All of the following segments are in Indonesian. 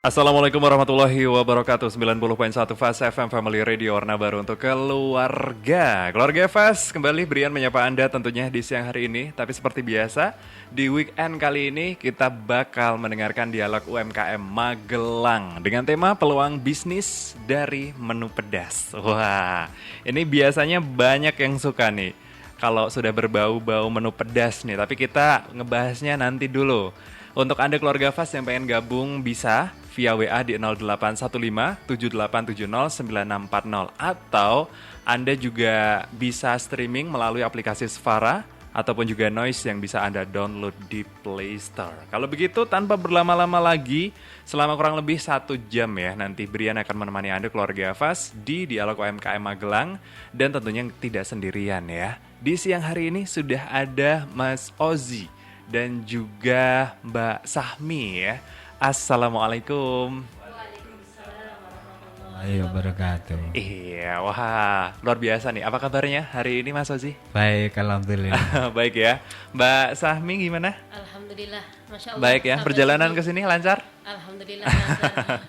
Assalamualaikum warahmatullahi wabarakatuh. 90.1 Fast FM Family Radio, warna baru untuk keluarga. Keluarga Fast, kembali Brian menyapa Anda tentunya di siang hari ini. Tapi seperti biasa, di weekend kali ini kita bakal mendengarkan dialog UMKM Magelang dengan tema peluang bisnis dari menu pedas. Wah, ini biasanya banyak yang suka nih kalau sudah berbau-bau menu pedas nih. Tapi kita ngebahasnya nanti dulu. Untuk Anda keluarga Fast yang pengen gabung bisa via WA di 0815 7870 9640 atau Anda juga bisa streaming melalui aplikasi Sfara ataupun juga Noise yang bisa Anda download di Play Store. Kalau begitu tanpa berlama-lama lagi, selama kurang lebih 1 jam ya, nanti Brian akan menemani Anda keluarga Fast di Dialog UMKM Magelang dan tentunya tidak sendirian ya. Di siang hari ini sudah ada Mas Ozi dan juga Mbak Sahmi ya. Assalamualaikum. Waalaikumsalam warahmatullahi wabarakatuh. Iya, wah luar biasa nih. Apa kabarnya hari ini Mas Ozi? Baik, alhamdulillah. Baik ya. Mbak Sahmi gimana? Alhamdulillah, Masya Allah. Baik ya, Sampai perjalanan sini. ke sini lancar? Alhamdulillah lancar.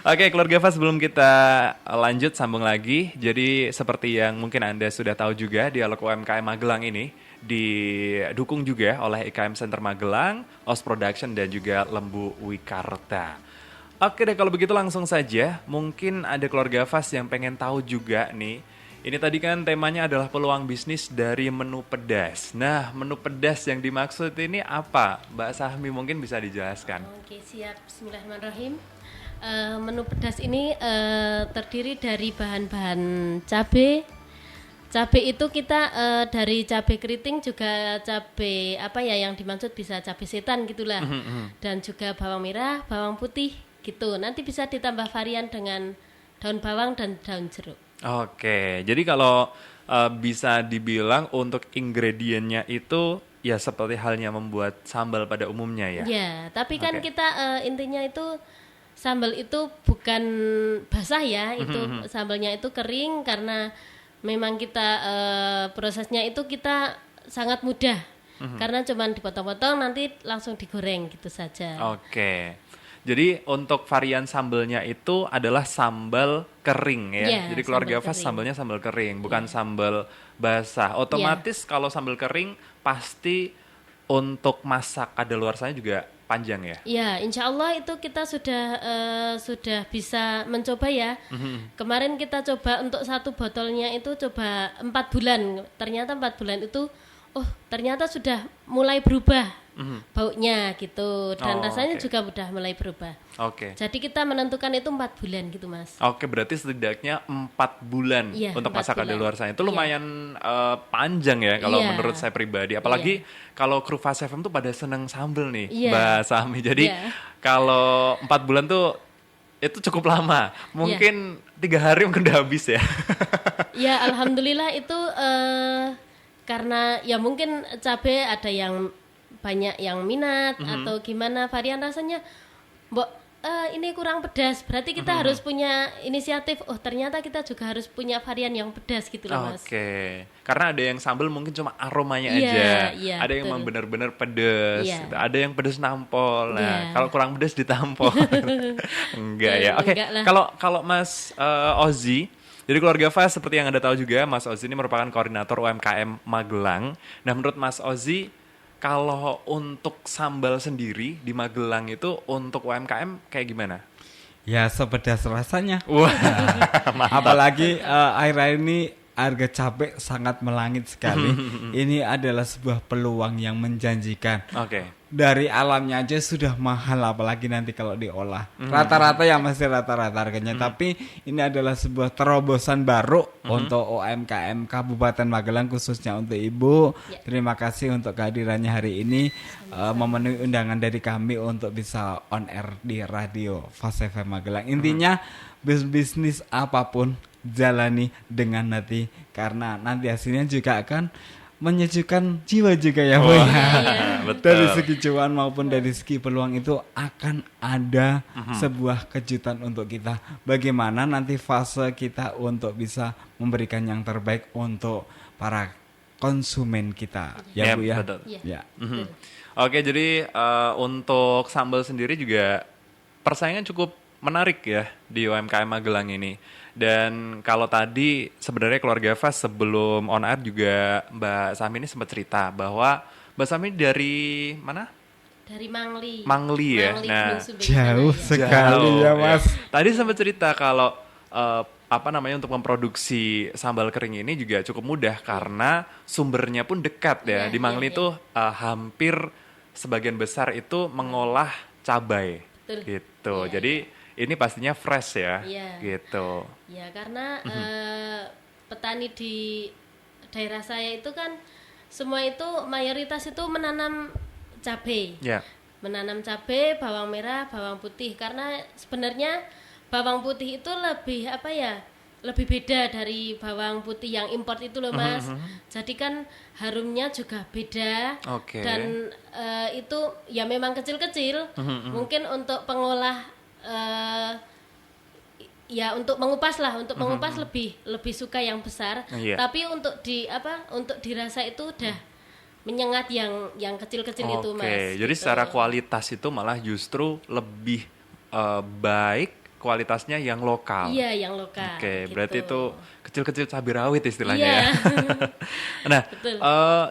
Oke, keluarga Fast, sebelum kita lanjut sambung lagi. Jadi seperti yang mungkin Anda sudah tahu juga, Dialog UMKM Magelang ini didukung juga oleh IKM Center Magelang, OS Production dan juga Lembu Wikarta. Oke deh, kalau begitu langsung saja. Mungkin ada keluarga Fast yang pengen tahu juga nih. Ini tadi kan temanya adalah peluang bisnis dari menu pedas. Nah, menu pedas yang dimaksud ini apa? Mbak Sahmi mungkin bisa dijelaskan. Oke, siap. Bismillahirrahmanirrahim. Menu pedas ini terdiri dari bahan-bahan cabai. Cabai itu kita dari cabai keriting juga cabai apa ya yang dimaksud bisa cabai setan gitulah. Dan juga bawang merah, bawang putih gitu. Nanti bisa ditambah varian dengan daun bawang dan daun jeruk. Oke, jadi kalau bisa dibilang untuk ingredientnya itu ya seperti halnya membuat sambal pada umumnya ya? Ya, tapi kan Oke. kita intinya itu sambal itu bukan basah ya, itu sambalnya itu kering karena memang kita prosesnya itu kita sangat mudah. Karena cuman dipotong-potong nanti langsung digoreng gitu saja. Oke. Jadi untuk varian sambalnya itu adalah sambal kering ya. Iya, Jadi keluarga sambal Fast kering. sambalnya sambal kering, bukan sambal basah. Otomatis kalau sambal kering pasti untuk masak kadaluarsanya juga panjang ya. Ya, insya Allah itu kita sudah bisa mencoba ya. Kemarin kita coba untuk 1 botolnya itu coba 4 bulan. Ternyata 4 bulan itu, ternyata sudah mulai berubah baunya gitu. Dan Oh, rasanya oke. juga udah mulai berubah. Oke. Jadi kita menentukan itu 4 bulan gitu mas. Oke, berarti setidaknya 4 bulan Iya, untuk 4 masak bulan. kadaluarsa. Itu Iya. lumayan panjang ya kalau Iya. menurut saya pribadi. Apalagi kalau kru Fast FM tuh pada seneng sambel nih, Iya. Mbak Sami. Jadi Iya. kalau 4 bulan tuh itu cukup lama. Mungkin 3 hari mungkin udah habis ya. Ya alhamdulillah itu karena ya mungkin cabai ada yang banyak yang minat atau gimana varian rasanya, Mbok ini kurang pedas. Berarti kita harus punya inisiatif. Oh ternyata kita juga harus punya varian yang pedas gitu loh mas. Oke, karena ada yang sambel mungkin cuma aromanya Iya, aja. iya, Ada yang betul. memang benar-benar pedes. Iya. Ada yang pedes nampol. Nah, Iya. kalau kurang pedes ditampol. Enggak ya. Oke, Enggak lah. kalau Mas Ozi, jadi keluarga Fast seperti yang Anda tahu juga, Mas Ozi ini merupakan koordinator UMKM Magelang. Nah, menurut Mas Ozi, kalau untuk sambal sendiri di Magelang itu untuk UMKM kayak gimana? Ya, sepedas rasanya. Wah, Apalagi akhir-akhir ini harga cabai sangat melangit sekali. Ini adalah sebuah peluang yang menjanjikan. oke. Dari alamnya aja sudah mahal, apalagi nanti kalau diolah. Rata-rata ya masih rata-rata harganya. Tapi ini adalah sebuah terobosan baru untuk UMKM Kabupaten Magelang, khususnya untuk Ibu. Ya. Terima kasih untuk kehadirannya hari ini, memenuhi undangan dari kami untuk bisa on air di radio Fast FM Magelang. Intinya bisnis apapun jalani dengan hati, karena nanti hasilnya juga akan menyejukkan jiwa juga ya Bu. betul. Dari segi cuan maupun dari segi peluang itu akan ada sebuah kejutan untuk kita. Bagaimana nanti fase kita untuk bisa memberikan yang terbaik untuk para konsumen kita ya Yep, Bu ya. betul. Iya. Ya. Oke, jadi untuk sambal sendiri juga persaingan cukup menarik ya di UMKM Magelang ini. Dan kalau tadi sebenarnya keluarga Fast sebelum on air juga Mbak Sami ini sempat cerita bahwa Mbak Sami dari mana? Dari Mangli. Mangli ya. Nah, Gunung Sumbing Jauh sana, ya. sekali ya, Mas. Tadi sempat cerita kalau apa namanya untuk memproduksi sambal kering ini juga cukup mudah karena sumbernya pun dekat ya. Iya, Di Mangli iya, itu hampir sebagian besar itu mengolah cabai. Betul. Gitu. Iya, Jadi ini pastinya fresh ya. Iya. Gitu. Ya karena petani di daerah saya itu kan semua itu mayoritas itu menanam cabai. Ya. Menanam cabai, bawang merah, bawang putih karena sebenarnya bawang putih itu lebih apa ya? Lebih beda dari bawang putih yang import itu loh Mas. Jadi kan harumnya juga beda. Oke. Dan itu ya memang kecil-kecil. Mungkin untuk pengolah ya untuk mengupas lah, untuk mengupas lebih suka yang besar. Iya. Tapi untuk dirasa itu udah menyengat yang kecil-kecil itu Mas. Oke, jadi gitu. secara kualitas itu malah justru lebih baik kualitasnya yang lokal. Iya, yang lokal. Oke, gitu. berarti itu kecil-kecil cabai rawit istilahnya Iya. ya. Nah, Betul.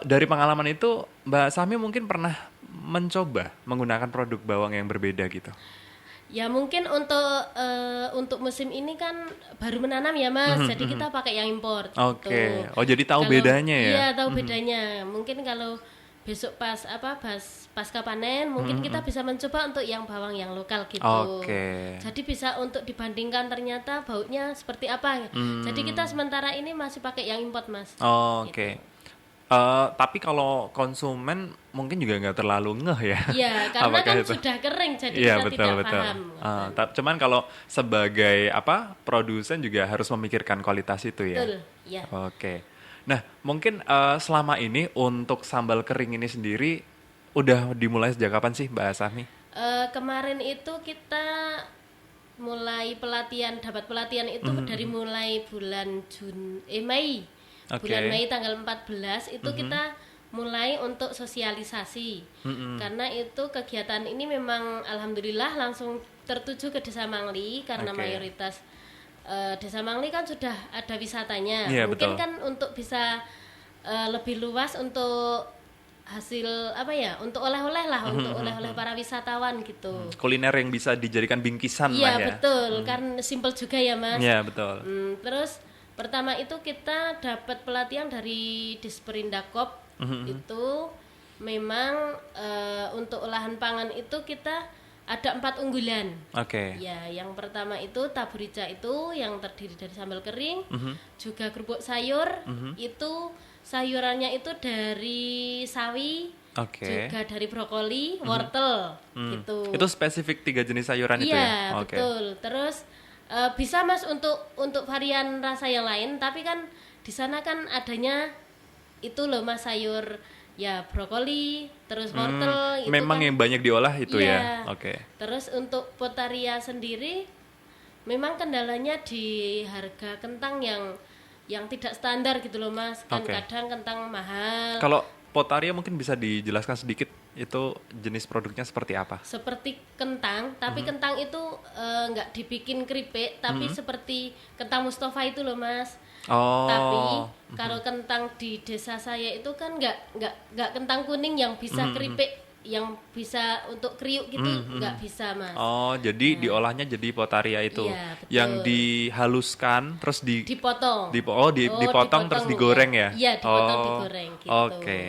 dari pengalaman itu Mbak Sami mungkin pernah mencoba menggunakan produk bawang yang berbeda gitu. Ya mungkin untuk musim ini kan baru menanam ya Mas, jadi kita pakai yang impor. Oke. gitu. Oh, jadi tahu bedanya ya? Iya tahu bedanya. Mungkin kalau besok pasca panen, mungkin kita bisa mencoba untuk yang bawang yang lokal gitu. Oke. Jadi bisa untuk dibandingkan ternyata baunya seperti apa. Jadi kita sementara ini masih pakai yang impor Mas. Oke. Tapi kalau konsumen mungkin juga nggak terlalu ngeh ya. Iya, karena Apakah kan itu? sudah kering jadi Iya, kita betul, tidak betul. paham. Cuman kalau sebagai produsen juga harus memikirkan kualitas itu ya. Betul, ya. Oke. Nah, mungkin selama ini untuk sambal kering ini sendiri udah dimulai sejak kapan sih Mbak Sami? Kemarin itu kita mulai dapat pelatihan itu dari mulai bulan Mei. Oke. Bulan Mei tanggal 14 itu kita mulai untuk sosialisasi. Karena itu kegiatan ini memang alhamdulillah langsung tertuju ke Desa Mangli karena Oke. mayoritas Desa Mangli kan sudah ada wisatanya. Iya, Mungkin betul. kan untuk bisa lebih luas untuk hasil untuk oleh-oleh lah, untuk oleh-oleh para wisatawan gitu. Kuliner yang bisa dijadikan bingkisan lah Iya ya. betul, kan simple juga ya Mas. Iya, betul. Terus pertama itu kita dapat pelatihan dari Disperindakop. Itu memang untuk olahan pangan itu kita ada 4 unggulan. Oke. Ya, yang pertama itu taburica itu yang terdiri dari sambal kering, juga kerupuk sayur. Itu sayurannya itu dari sawi, Oke. juga dari brokoli, wortel gitu. Itu spesifik 3 jenis sayuran itu ya? Iya, Oke. betul. Terus bisa Mas untuk varian rasa yang lain, tapi kan di sana kan adanya itu loh Mas sayur ya brokoli, terus wortel itu Memang kan, yang banyak diolah itu iya. ya? Oke. Terus untuk potaria sendiri memang kendalanya di harga kentang yang tidak standar gitu loh Mas. Kan Oke. kadang kentang mahal. Kalau potaria mungkin bisa dijelaskan sedikit itu jenis produknya seperti apa? Seperti kentang, tapi kentang itu nggak dibikin keripik, tapi seperti kentang Mustafa itu loh Mas. Oh. Tapi kalau kentang di desa saya itu kan nggak kentang kuning yang bisa keripik, yang bisa untuk kriuk gitu nggak bisa Mas. Oh, jadi diolahnya jadi potaria itu. Iya, betul. Yang dihaluskan terus Dipotong. dipotong terus digoreng ya? Iya, dipotong Oh, digoreng gitu. Oke.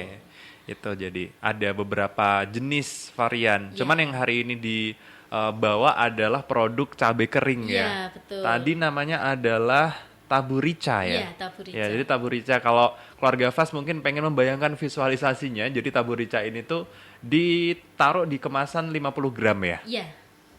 Itu jadi ada beberapa jenis varian. Iya. Cuman yang hari ini dibawa adalah produk cabai kering ya. Iya, betul. Tadi namanya adalah taburica ya. Iya, taburica. Ya, jadi taburica kalau keluarga Fast mungkin pengen membayangkan visualisasinya. Jadi taburica ini tuh ditaruh di kemasan 50 gram ya. Iya.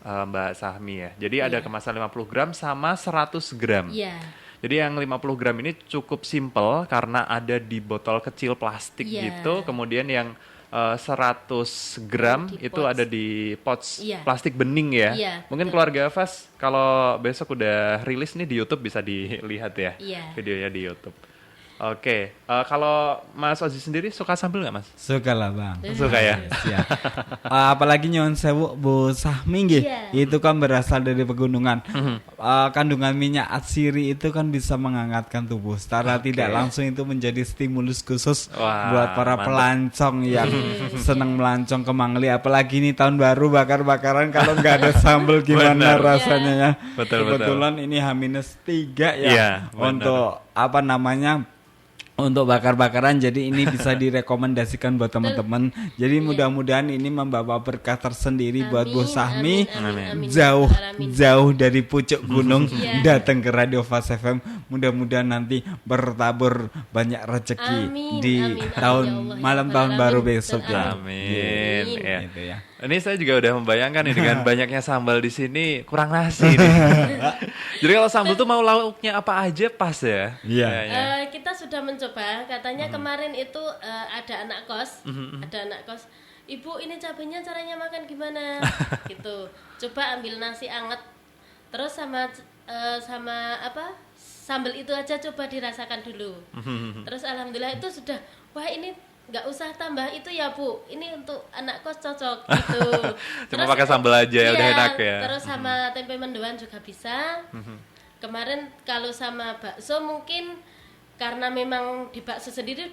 Mbak Sahmi ya. Jadi ada kemasan 50 gram sama 100 gram. Iya. Jadi yang 50 gram ini cukup simple karena ada di botol kecil plastik Iya. gitu. Kemudian yang 100 gram Di itu pouch. ada di pouch Iya. plastik bening ya. Iya, Mungkin betul. keluarga Fas kalau besok udah rilis nih di YouTube bisa dilihat ya. Iya. Videonya di YouTube. Oke, kalau Mas Ozi sendiri suka sambal nggak Mas? Suka lah bang. Suka ya? Siap. Apalagi nyon sewu Bu Sahmi nggih. Iya. Itu kan berasal dari pegunungan. Kandungan minyak atsiri itu kan bisa menghangatkan tubuh. Secara tidak langsung itu menjadi stimulus khusus Wah, buat para mantap. pelancong yang senang melancong ke Mangli. Apalagi ini tahun baru bakar-bakaran kalau nggak ada sambal gimana Benar. rasanya ya. Betul, Kebetulan ini H-3 ya Iya, benar. untuk apa namanya? Untuk bakar-bakaran, jadi ini bisa direkomendasikan buat teman-teman. Jadi mudah-mudahan ini membawa berkah tersendiri buat Bu Sahmi. Jauh dari pucuk gunung datang ke Radio Fast FM. Mudah-mudahan nanti bertabur banyak rezeki Amin, di amin, amin, tahun ya Allah, ya malam Rabbal tahun baru alamin. besok ya. Amin. Ya. Gitu ya. Ini saya juga udah membayangkan nih dengan banyaknya sambal di sini kurang nasi nih. Jadi kalau sambal tuh mau lauknya apa aja pas ya. Iya. Kayaknya. Kita sudah mencoba, katanya kemarin itu ada anak kos, Ibu ini cabenya caranya makan gimana? Gitu. Coba ambil nasi anget, terus sama apa? Sambal itu aja coba dirasakan dulu. Terus alhamdulillah itu sudah, wah ini nggak usah tambah itu ya Bu, ini untuk anak kos cocok gitu. Cuma pakai sambal aja ya, udah enak ya. Terus sama tempe mendoan juga bisa. Kemarin kalau sama bakso mungkin karena memang di bakso sendiri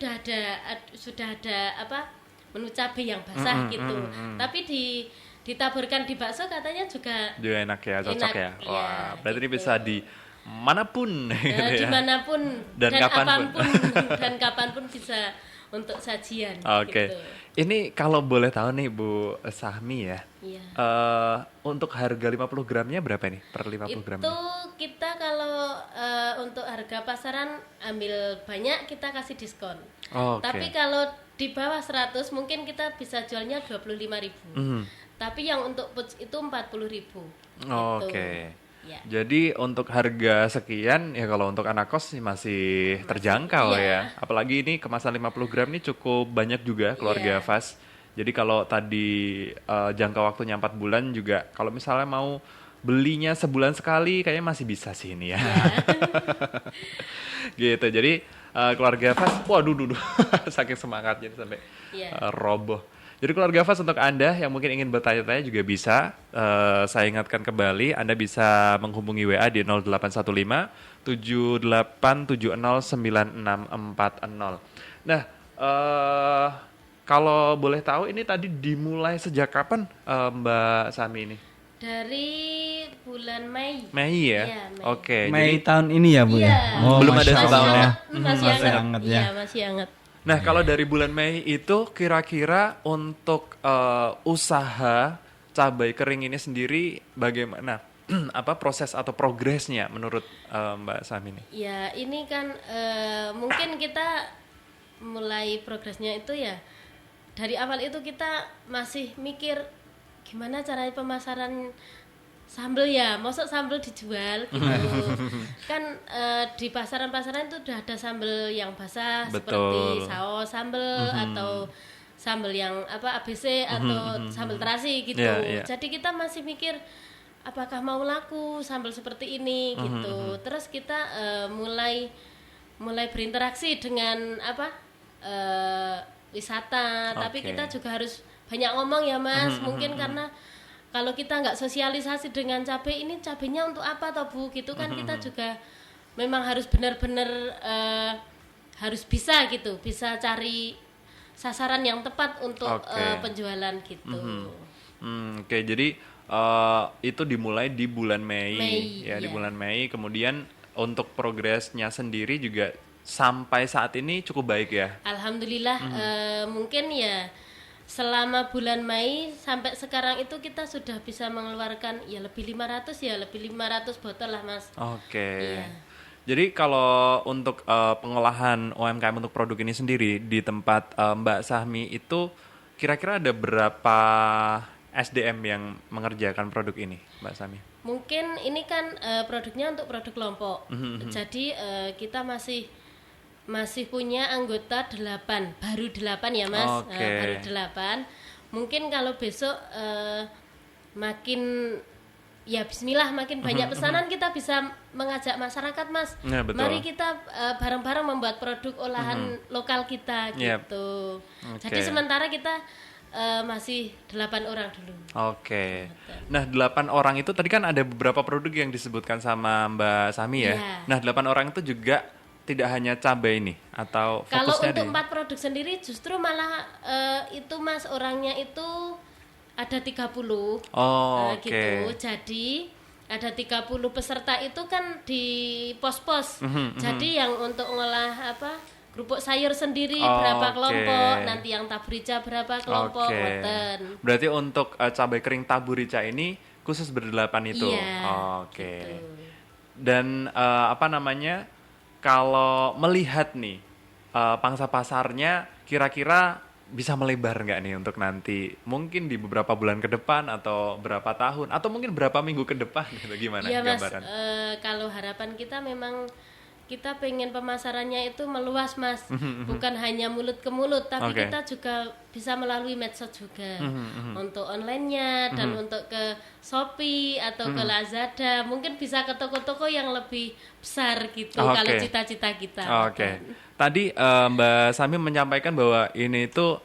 sudah ada apa menu cabai yang basah gitu. Tapi ditaburkan di bakso katanya juga enak ya, cocok enak, ya. iya, Wah, berarti ini gitu. bisa di manapun gitu ya. dimanapun Dan kapanpun. dan kapanpun bisa untuk sajian. Oke. Gitu. Ini kalau boleh tahu nih Bu Sahmi ya. Iya. Untuk harga 50 gramnya berapa nih per 50 gram? Itu kita kalau untuk harga pasaran ambil banyak kita kasih diskon. Oke. Tapi kalau di bawah 100 mungkin kita bisa jualnya 25.000. Tapi yang untuk pouch itu 40.000. Oke. Ya. Jadi untuk harga sekian ya kalau untuk anak kos sih masih terjangkau iya. ya. Apalagi ini kemasan 50 gram ini cukup banyak juga keluarga Iya. Fast. Jadi kalau tadi jangka waktunya 4 bulan juga kalau misalnya mau belinya sebulan sekali kayaknya masih bisa sih ini ya. Gitu. Jadi keluarga Fast, waduh duh. Saking semangatnya sampai Iya. roboh. Jadi keluarga Fast untuk Anda yang mungkin ingin bertanya-tanya juga bisa. Saya ingatkan kembali, Anda bisa menghubungi WA di 0815 7870 9640. Nah, kalau boleh tahu ini tadi dimulai sejak kapan Mbak Sami ini? Dari bulan Mei. Mei ya? Iya, Mei. Oke, Mei jadi tahun ini ya Bu Iya. ya. Belum ada Masya setahun Allah. ya? Masih Masih hangat. hangat ya. Iya, masih hangat. nah kalau dari bulan Mei itu kira-kira untuk usaha cabai kering ini sendiri bagaimana? Apa proses atau progresnya menurut Mbak Sami ini? Ya, ini kan mungkin kita mulai progresnya itu ya dari awal itu kita masih mikir gimana cara pemasaran sambal ya, maksud sambal dijual gitu. Kan di pasaran-pasaran itu udah ada sambal yang basah Betul. seperti saus sambal atau sambal yang apa ABC atau sambal terasi gitu. Iya, iya. Jadi kita masih mikir apakah mau laku sambal seperti ini gitu. Terus kita mulai berinteraksi dengan apa wisata. Tapi Oke. kita juga harus banyak ngomong ya Mas. Mungkin karena kalau kita nggak sosialisasi dengan cabai ini cabainya untuk apa toh Bu gitu kan kita juga memang harus benar-benar harus bisa gitu, bisa cari sasaran yang tepat untuk Oke. penjualan gitu. Oke, jadi itu dimulai di bulan Mei, Mei, ya di iya. bulan Mei. Kemudian untuk progresnya sendiri juga sampai saat ini cukup baik ya. Alhamdulillah mungkin ya selama bulan Mei sampai sekarang itu kita sudah bisa mengeluarkan ya lebih 500 botol lah Mas. Oke. Iya. Jadi kalau untuk pengolahan UMKM untuk produk ini sendiri di tempat Mbak Sahmi itu kira-kira ada berapa SDM yang mengerjakan produk ini, Mbak Sahmi? Mungkin ini kan produknya untuk produk kelompok. Jadi kita masih punya anggota 8, baru 8 ya Mas. Oke. Baru 8. Mungkin kalau besok makin ya Bismillah makin banyak pesanan kita bisa mengajak masyarakat, Mas. Ya, betul. Mari kita bareng-bareng membuat produk olahan lokal kita Yep. gitu. Oke. Jadi sementara kita masih 8 orang dulu. Oke. Nah, 8 orang itu tadi kan ada beberapa produk yang disebutkan sama Mbak Sami ya. Iya. Nah, 8 orang itu juga tidak hanya cabai nih atau Kalau fokusnya untuk di 4 produk sendiri justru malah itu Mas orangnya itu ada 30. Oh, oke. Gitu. Jadi ada 30 peserta itu kan di pos-pos. Jadi yang untuk ngolah kerupuk sayur sendiri berapa Oke. kelompok, nanti yang taburica berapa kelompok, Oke. ngoten. Berarti untuk cabai kering taburica ini khusus berdelapan itu. Iya, Oke. gitu. Dan kalau melihat nih pangsa pasarnya kira-kira bisa melebar nggak nih untuk nanti mungkin di beberapa bulan ke depan atau berapa tahun atau mungkin berapa minggu ke depan gitu, gimana Iya Mas, gambaran? kalau harapan kita memang kita pengen pemasarannya itu meluas Mas, bukan hanya mulut ke mulut, tapi Oke. kita juga bisa melalui medsos juga, untuk online-nya dan untuk ke Shopee atau ke Lazada, mungkin bisa ke toko-toko yang lebih besar gitu Oke. kalau cita-cita kita. Oke. Tadi Mbak Sami menyampaikan bahwa ini itu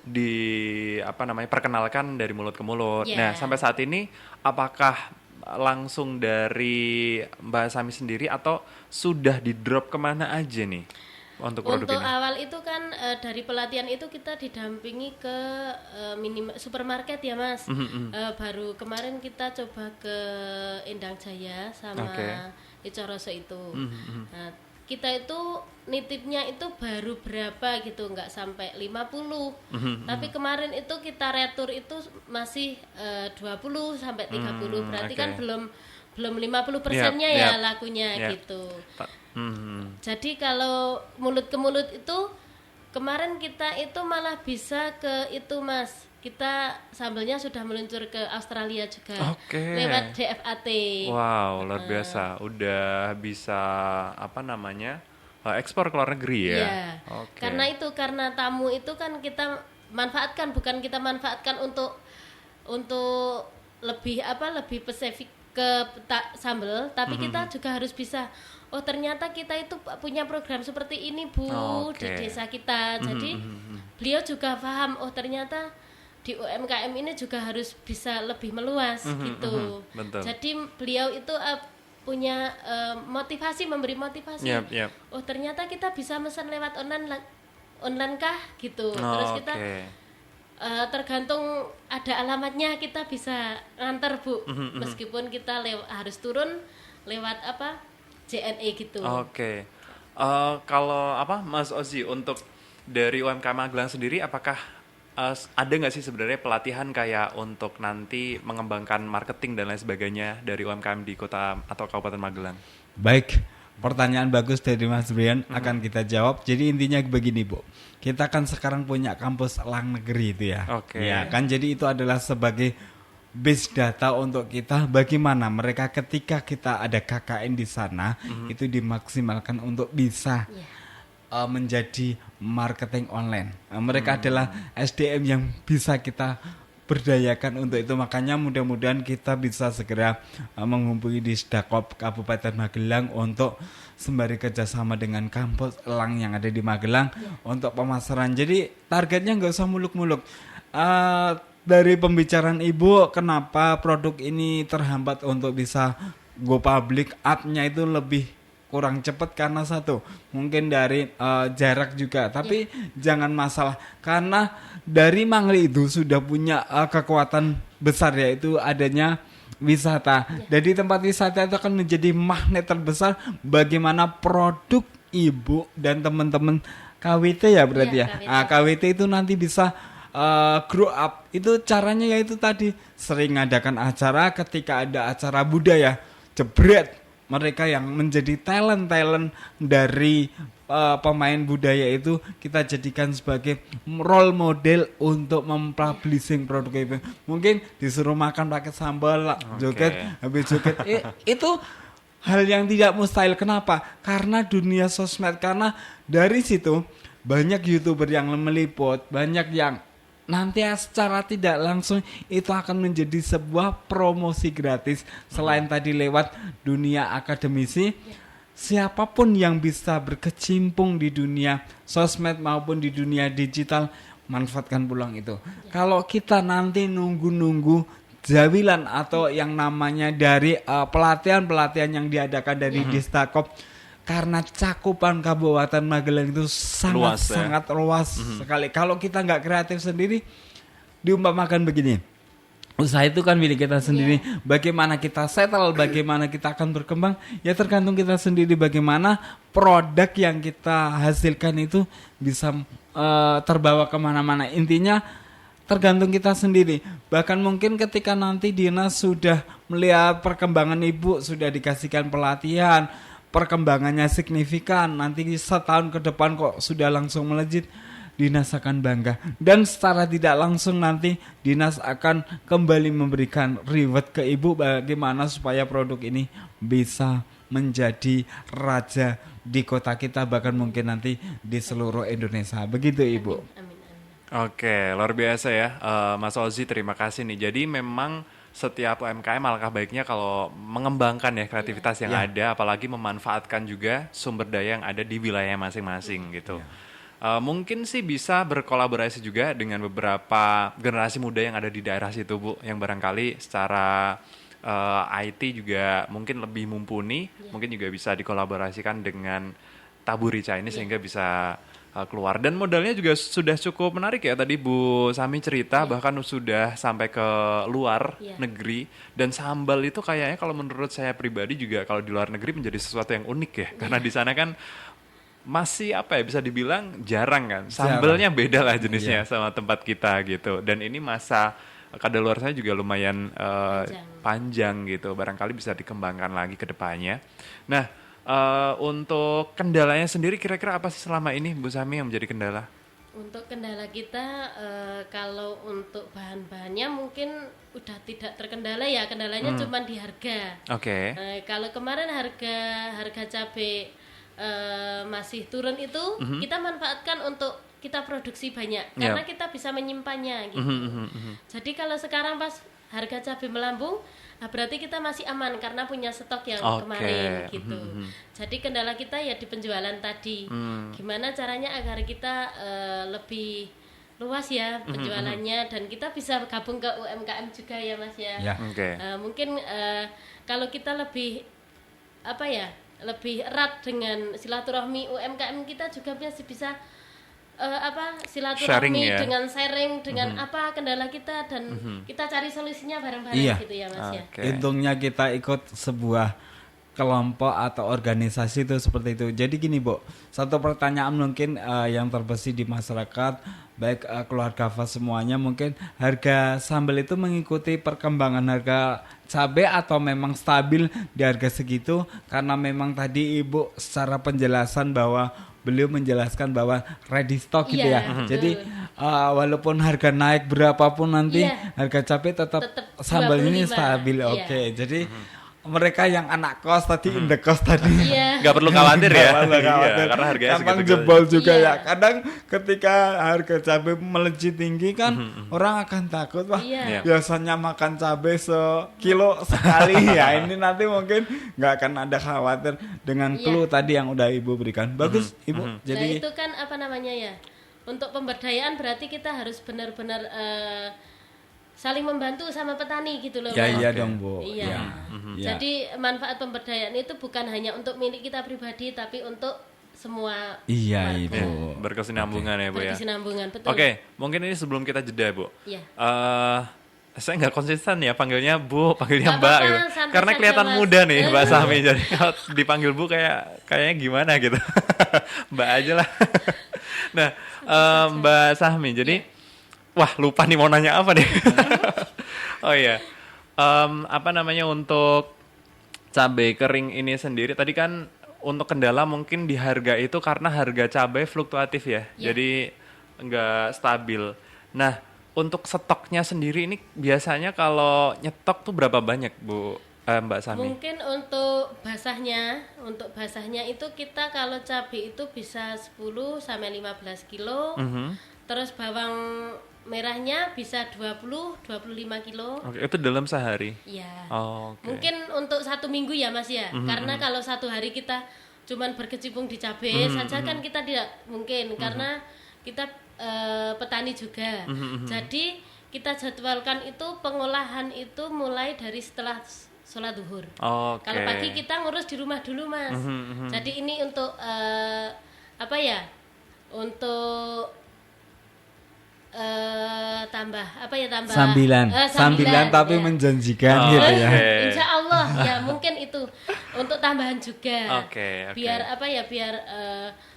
perkenalkan dari mulut ke mulut. Yeah. Nah, sampai saat ini apakah langsung dari Mbak Sami sendiri atau sudah di drop kemana aja nih untuk produk Untuk ini? awal itu kan dari pelatihan itu kita didampingi ke supermarket ya Mas. Baru kemarin kita coba ke Endang Jaya sama Oke. Icoroso itu. Nah, kita itu nitipnya itu baru berapa gitu, nggak sampai 50. Tapi kemarin itu kita retur itu masih 20 sampai 30. Berarti oke. kan belum 50%-nya ya Yap. lakunya Yap. gitu. Mhm. Jadi kalau mulut ke mulut itu kemarin kita itu malah bisa ke itu Mas. Kita sambelnya sudah meluncur ke Australia juga. Oke. Lewat DFAT. Wow, luar biasa. Udah bisa ekspor ke luar negeri ya. Iya. Oke. Karena tamu itu kan kita manfaatkan, bukan kita manfaatkan untuk lebih spesifik ke sambel, tapi kita juga harus bisa ternyata kita itu punya program seperti ini Bu Oke. di desa kita. Jadi beliau juga paham ternyata di UMKM ini juga harus bisa lebih meluas gitu. betul. Jadi beliau itu punya memberi motivasi. Yap. Ternyata kita bisa pesan lewat online kah gitu. Terus kita Oke. tergantung ada alamatnya kita bisa nganter Bu, meskipun kita harus turun lewat JNE gitu. Oke. Kalau Mas Ozi untuk dari UMKM Magelang sendiri apakah ada nggak sih sebenarnya pelatihan kayak untuk nanti mengembangkan marketing dan lain sebagainya dari UMKM di kota atau Kabupaten Magelang? Baik, pertanyaan bagus dari Mas Brian akan kita jawab. Jadi intinya begini Bu, kita kan sekarang punya kampus elang negeri itu ya. Oke. Ya kan, jadi itu adalah sebagai base data untuk kita bagaimana mereka ketika kita ada KKN di sana itu dimaksimalkan untuk bisa menjadi marketing online. Mereka adalah SDM yang bisa kita berdayakan untuk itu. Makanya mudah-mudahan kita bisa segera menghubungi di Sdakop Kabupaten Magelang untuk sembari kerjasama dengan kampus elang yang ada di Magelang untuk pemasaran. Jadi targetnya nggak usah muluk-muluk. Dari pembicaraan Ibu, kenapa produk ini terhambat untuk bisa go public, up-nya itu lebih kurang cepat karena satu mungkin dari jarak juga, tapi jangan masalah karena dari Mangli itu sudah punya kekuatan besar, yaitu adanya wisata. Jadi tempat wisata itu akan menjadi magnet terbesar bagaimana produk Ibu dan teman-teman KWT ya berarti ya. KWT itu nanti bisa grow up. Itu caranya yaitu tadi sering ngadakan acara, ketika ada acara budaya jebret mereka yang menjadi talent dari pemain budaya itu kita jadikan sebagai role model untuk mempublishing produk itu. Mungkin disuruh makan pakai sambal, joget, habis joget. Itu hal yang tidak mustahil. Kenapa? Karena dunia sosmed. Karena dari situ banyak YouTuber yang meliput, banyak yang nanti secara tidak langsung itu akan menjadi sebuah promosi gratis. Selain tadi lewat dunia akademisi, siapapun yang bisa berkecimpung di dunia sosmed maupun di dunia digital, manfaatkan peluang itu. Kalau kita nanti nunggu-nunggu jawilan atau yang namanya dari pelatihan-pelatihan yang diadakan dari Distakop, karena cakupan Kabupaten Magelang itu sangat luas sekali. Kalau kita nggak kreatif sendiri, diumpamakan begini, usaha itu kan milik kita sendiri. Bagaimana kita settle, bagaimana kita akan berkembang, ya tergantung kita sendiri. Bagaimana produk yang kita hasilkan itu bisa terbawa kemana-mana. Intinya tergantung kita sendiri. Bahkan mungkin ketika nanti dinas sudah melihat perkembangan ibu, sudah dikasihkan pelatihan, perkembangannya signifikan, nanti setahun ke depan kok sudah langsung melejit, dinas akan bangga. Dan secara tidak langsung nanti dinas akan kembali memberikan reward ke ibu bagaimana supaya produk ini bisa menjadi raja di kota kita, bahkan mungkin nanti di seluruh Indonesia. Begitu ibu. Amin. Oke, luar biasa ya, Mas Ozi, terima kasih nih. Jadi memang setiap UMKM alangkah baiknya kalau mengembangkan ya kreativitas yang ada, apalagi memanfaatkan juga sumber daya yang ada di wilayah masing-masing gitu. Mungkin sih bisa berkolaborasi juga dengan beberapa generasi muda yang ada di daerah situ, Bu, yang barangkali secara IT juga mungkin lebih mumpuni, mungkin juga bisa dikolaborasikan dengan Taburica ini sehingga bisa keluar. Dan modalnya juga sudah cukup menarik ya, tadi Bu Sami cerita bahkan sudah sampai ke luar negeri, dan sambal itu kayaknya kalau menurut saya pribadi juga kalau di luar negeri menjadi sesuatu yang unik ya, karena di sana kan masih apa ya, bisa dibilang jarang kan, sambalnya beda lah jenisnya sama tempat kita gitu. Dan ini masa kadaluarsanya juga lumayan panjang gitu, barangkali bisa dikembangkan lagi ke depannya. Nah, untuk kendalanya sendiri kira-kira apa sih selama ini Bu Sami yang menjadi kendala? Untuk kendala kita, kalau untuk bahan-bahannya mungkin udah tidak terkendala ya, kendalanya cuma di harga. Oke. Kalau kemarin harga cabai masih turun itu, kita manfaatkan untuk kita produksi banyak karena kita bisa menyimpannya gitu. Jadi kalau sekarang pas harga cabai melambung, nah berarti kita masih aman karena punya stok yang kemarin gitu. Jadi kendala kita ya di penjualan tadi. Gimana caranya agar kita lebih luas ya penjualannya, dan kita bisa gabung ke UMKM juga ya Mas ya. Mungkin kalau kita lebih lebih erat dengan silaturahmi UMKM, kita juga masih bisa silaturahmi dengan sharing dengan apa kendala kita, dan kita cari solusinya bareng-bareng gitu ya Mas ya. Untungnya kita ikut sebuah kelompok atau organisasi itu seperti itu. Jadi gini Bu, satu pertanyaan mungkin yang terbesit di masyarakat, baik keluarga Fas semuanya, mungkin harga sambal itu mengikuti perkembangan harga cabai atau memang stabil di harga segitu? Karena memang tadi Ibu secara penjelasan bahwa beliau menjelaskan bahwa ready stock gitu ya. Jadi walaupun harga naik berapapun nanti harga cabai tetap sambal ini stabil. Oke. Jadi mereka yang anak kos tadi, in the cost tadi, nggak perlu khawatir ya, karena harganya gampang jebol juga ya. Kadang ketika harga cabai melejit tinggi kan, orang akan takut, wah biasanya makan cabai sekilo sekali ya, ini nanti mungkin nggak akan ada khawatir dengan clue tadi yang udah Ibu berikan. Bagus Ibu. Jadi itu kan apa namanya ya, untuk pemberdayaan berarti kita harus benar-benar saling membantu sama petani gitu loh. Iya dong Bu. Jadi manfaat pemberdayaan itu bukan hanya untuk milik kita pribadi, tapi untuk semua. Iya Ibu. Berkesinambungan ya Bu ya. Berkesinambungan, betul. Oke, mungkin ini sebelum kita jeda Bu. Saya nggak konsisten ya panggilnya Bu, panggilnya Mbak gitu. Karena kelihatan muda nih Mbak Sami. Jadi kalau dipanggil Bu kayaknya gimana gitu. Mbak aja lah. Nah, Mbak Sami, jadi wah lupa nih mau nanya apa nih. Oh iya, apa namanya, untuk cabai kering ini sendiri tadi kan untuk kendala mungkin di harga itu karena harga cabai fluktuatif ya, jadi nggak stabil. Nah untuk stoknya sendiri ini biasanya kalau nyetok tuh berapa banyak Bu Mbak Sami? Mungkin untuk basahnya itu kita kalau cabai itu bisa 10 sampai 15 kilo. Terus bawang merahnya bisa 20-25 kilo. Oke, itu dalam sehari. Ya. Oh, oke. Mungkin untuk 1 minggu ya Mas ya. Karena kalau 1 hari kita cuman berkecimpung di cabai saja kan kita tidak mungkin karena kita petani juga. Jadi kita jadwalkan itu pengolahan itu mulai dari setelah sholat zuhur. Oke. Kalau pagi kita ngurus di rumah dulu Mas. Jadi ini untuk apa ya? Untuk tambah sambilan tapi ya. menjanjikan Oh, gitu ya. oke. Insya Allah ya mungkin itu untuk tambahan juga. Oke. Biar apa ya? Biar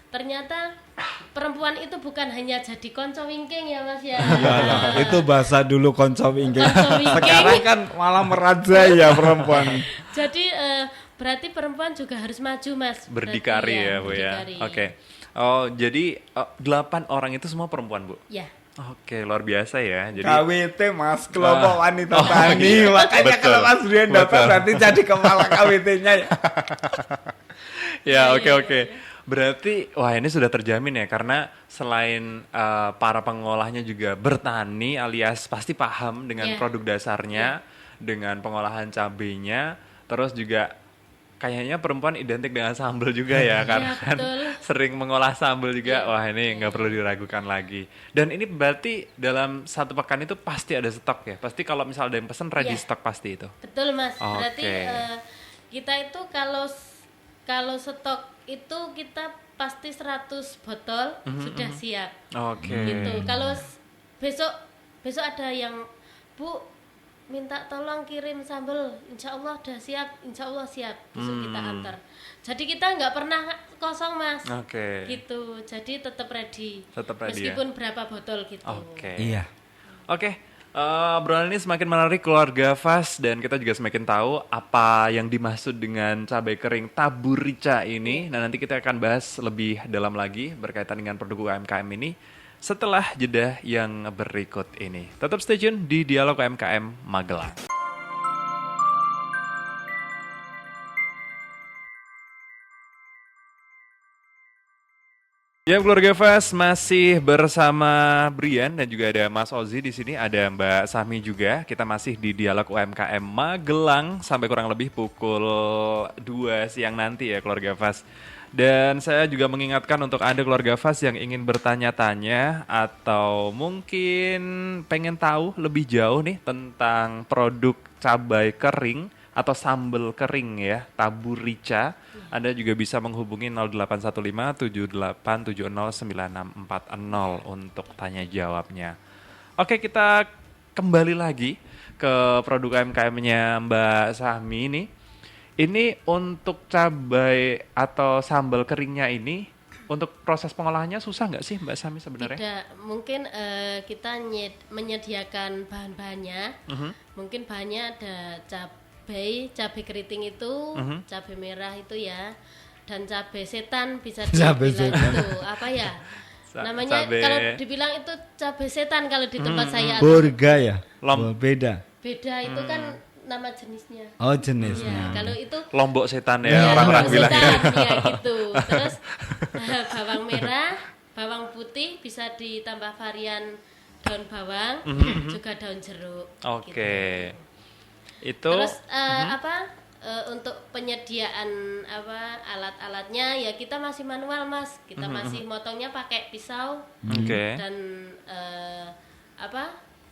ternyata perempuan itu bukan hanya jadi konco wingking ya Mas ya. Iyalah, itu bahasa dulu konco wingking. Konco wingking. Sekarang kan malah meraja ya perempuan. Jadi berarti perempuan juga harus maju Mas. Berdikari Berarti ya Bu ya. berdikari. Oke. Oh jadi 8 orang itu semua perempuan Bu? Ya. Oke, luar biasa ya. Jadi KWT Mas, kelompok wanita tani. iya. Makanya Betul. kalau Mas Brian dapat Betul. berarti jadi kepala KWT-nya ya. ya oke. Berarti wah ini sudah terjamin ya karena selain para pengolahnya juga bertani alias pasti paham dengan Iya. produk dasarnya, dengan pengolahan cabenya, terus juga kayaknya perempuan identik dengan sambal juga ya karena kan betul. sering mengolah sambal juga. Iya. Wah ini nggak perlu diragukan lagi. Dan ini berarti dalam 1 pekan itu pasti ada stok ya. Pasti kalau misal ada yang pesen ready Iya. stok pasti itu. Betul Mas. Oke. Berarti kita itu kalau stok itu kita pasti 100 botol sudah siap. Oke. Gitu. Kalau besok ada yang Bu minta tolong kirim sambal, insya Allah udah siap, insya Allah siap, besok kita antar. Jadi kita nggak pernah kosong Mas. Oke. Gitu. Jadi tetap ready. Tetap ready, meskipun berapa botol gitu. Oke. Iya. Oke, obrolan ini semakin menarik keluarga Fas dan kita juga semakin tahu apa yang dimaksud dengan cabai kering tabur rica ini. Nah nanti kita akan bahas lebih dalam lagi berkaitan dengan produk UMKM ini setelah jeda yang berikut ini. Tetap stay tune di Dialog UMKM Magelang. Ya keluarga Fas masih bersama Brian dan juga ada Mas Ozi di sini, ada Mbak Sahmi juga. Kita masih di Dialog UMKM Magelang sampai kurang lebih pukul 2 siang nanti ya keluarga Fas. Dan saya juga mengingatkan untuk Anda keluarga Fas yang ingin bertanya-tanya atau mungkin pengen tahu lebih jauh nih tentang produk cabai kering atau sambal kering ya, tabur rica. Anda juga bisa menghubungi 0815 7870 9640 untuk tanya jawabnya. Oke, kita kembali lagi ke produk UMKM-nya Mbak Sahmi ini. Ini untuk cabai atau sambal keringnya ini, untuk proses pengolahannya susah nggak sih Mbak Sahmi sebenarnya? Tidak, mungkin kita menyediakan bahan-bahannya. Mungkin bahannya ada cabai keriting itu, cabai merah itu ya, dan cabai setan bisa Cabai dibilang setan. itu apa ya? Namanya cabai- kalau dibilang itu cabai setan kalau di tempat saya Burga ya? Lom- Oh, beda. beda itu kan nama jenisnya. Oh Ya, jenisnya. kalau itu Lombok setan ya, ya orang-orang bawang bilang. setan, ya gitu. Terus bawang merah, bawang putih bisa ditambah varian daun bawang, juga daun jeruk. Oke. gitu. Itu Terus untuk penyediaan alat-alatnya ya kita masih manual Mas, kita masih motongnya pakai pisau oke. dan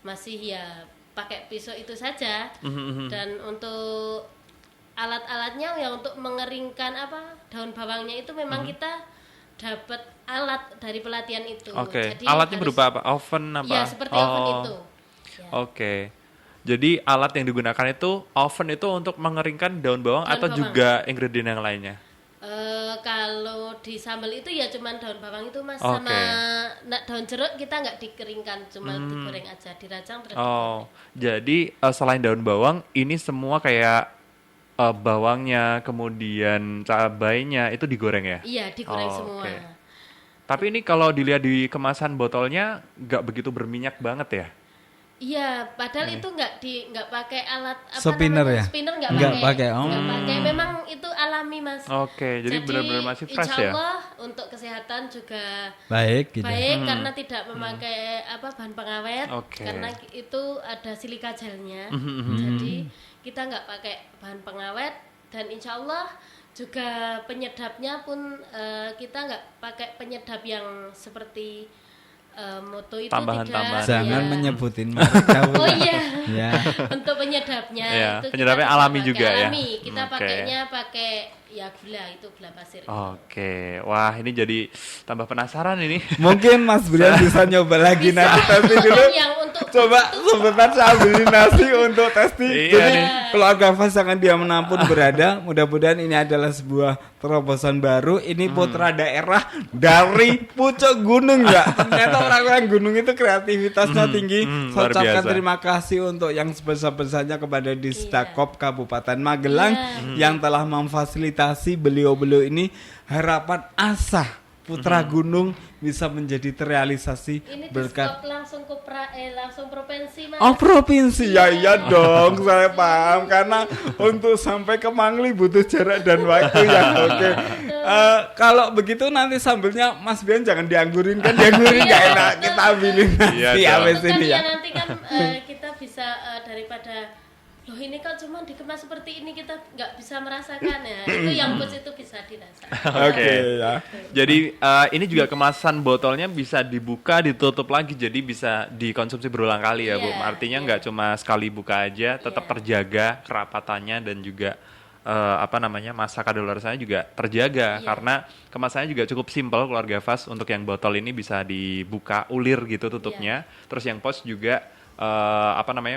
masih ya pakai pisau itu saja. Dan untuk alat-alatnya ya untuk mengeringkan daun bawangnya itu memang kita dapat alat dari pelatihan itu. Oke. Jadi Alatnya harus- berupa apa? Oven apa? Ya seperti oven itu. Ya. Oke. Jadi alat yang digunakan itu oven itu untuk mengeringkan daun bawang Daun atau bawang. juga ingredient yang lainnya? Kalau di sambal itu ya cuman daun bawang itu Mas, Oke. sama daun jeruk kita nggak dikeringkan, cuma digoreng aja, dirajang terus Oh, jadi selain daun bawang, ini semua kayak bawangnya, kemudian cabainya itu digoreng ya? Iya, digoreng Oh, semua. oke. Tapi ini kalau dilihat di kemasan botolnya nggak begitu berminyak banget ya? Iya, padahal itu nggak pakai alat apa Spinner namanya? ya? Spinner Nggak nggak pakai, pakai. oh. Nggak pakai. Memang itu alami, Mas. Oke, jadi benar-benar masih fresh insya ya? Allah untuk kesehatan juga Baik gitu. baik karena tidak memakai bahan pengawet. Oke. Karena itu ada silika gelnya. Jadi kita nggak pakai bahan pengawet dan insya Allah juga penyedapnya pun kita nggak pakai penyedap yang seperti moto itu Tambahan-tambahan. tidak. Jangan ya. menyebutin merek. Oh iya. Ya. Untuk penyedapnya Iya, itu kita penyedapnya bisa alami pakai juga ya? alami. Kita Oke. pakainya pakai ya gula pasir. Oke, wah ini jadi tambah penasaran ini. Mungkin Mas Brian bisa nyoba lagi Bisa. nanti testing dulu. Yang untuk Coba sebentar saya beli nasi untuk testing. Iya Jadi nih. keluarga Fas jangan dimanapun berada. Mudah-mudahan ini adalah sebuah terobosan baru. Ini putra daerah dari pucuk gunung ya. Ternyata orang-orang gunung itu kreativitasnya tinggi. Saya luar ucapkan biasa. terima kasih untuk yang sebesar-besarnya kepada Disdakop Kabupaten Magelang yang telah memfasilitasi beliau-beliau ini. Harapan asa putra gunung bisa menjadi terrealisasi ini di berkat stop langsung langsung provinsi, Mas. Oh provinsi ya iya dong saya paham karena untuk sampai ke Mangli butuh jarak dan waktu ya oke. Kalau begitu nanti sambelnya Mas Bian jangan dianggurin kan dianggurin nggak enak kita ambilin Iya, nasi dong. abis Itu kan ini ya. nanti kan kita bisa daripada loh ini kan cuma dikemas seperti ini kita nggak bisa merasakan ya. Itu yang bos itu bisa dirasakan. Oke. ya. Jadi ini juga kemasan botolnya bisa dibuka, ditutup lagi, jadi bisa dikonsumsi berulang kali ya, Bu. Iya, Artinya nggak cuma sekali buka aja, tetap Iya. terjaga kerapatannya dan juga masa kadaluarsanya juga terjaga Iya. karena kemasannya juga cukup simpel keluarga Fas. Untuk yang botol ini bisa dibuka ulir gitu tutupnya, terus yang pos juga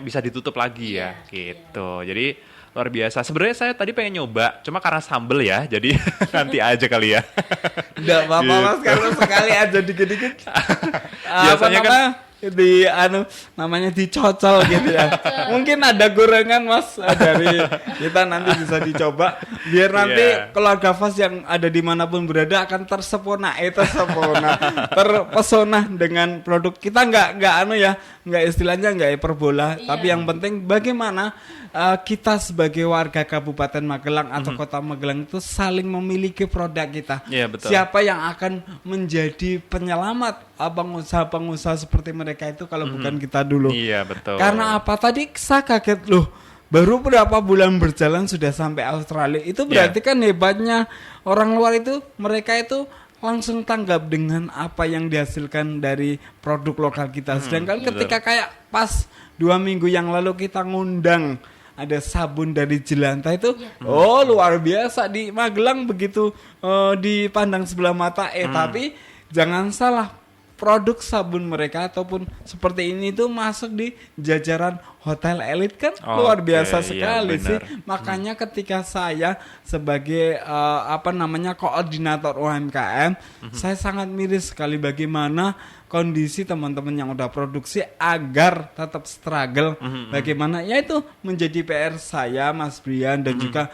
bisa ditutup lagi ya, gitu. Jadi luar biasa. Sebenarnya saya tadi pengen nyoba, cuma karena sambel ya, jadi nanti aja kali ya. Nggak apa-apa Mas kalau sekali aja dikit-dikit. Biasanya kan namanya dicocol gitu ya. Mungkin ada gorengan Mas dari kita nanti bisa dicoba biar nanti Iya. keluarga Fas yang ada dimanapun berada akan terpesona dengan produk kita nggak istilahnya nggak hiperbola Iya. tapi yang penting bagaimana kita sebagai warga Kabupaten Magelang atau Kota Magelang itu saling memiliki produk kita. Iya, betul. Siapa yang akan menjadi penyelamat pengusaha-pengusaha seperti mereka itu kalau bukan kita dulu. Iya, betul. Karena apa tadi saya kaget loh. Baru berapa bulan berjalan sudah sampai Australia. Itu berarti kan hebatnya orang luar itu mereka itu langsung tanggap dengan apa yang dihasilkan dari produk lokal kita. Sedangkan ketika kayak pas 2 minggu yang lalu kita ngundang ada sabun dari Jelantah itu, oh luar biasa di Magelang begitu dipandang sebelah mata. Tapi jangan salah, produk sabun mereka ataupun seperti ini tuh masuk di jajaran hotel elit kan luar biasa Oke, sekali iya, sih. benar. Makanya ketika saya sebagai koordinator UMKM, saya sangat miris sekali bagaimana kondisi teman-teman yang udah produksi agar tetap struggle. Bagaimana ya itu menjadi PR saya, Mas Brian dan juga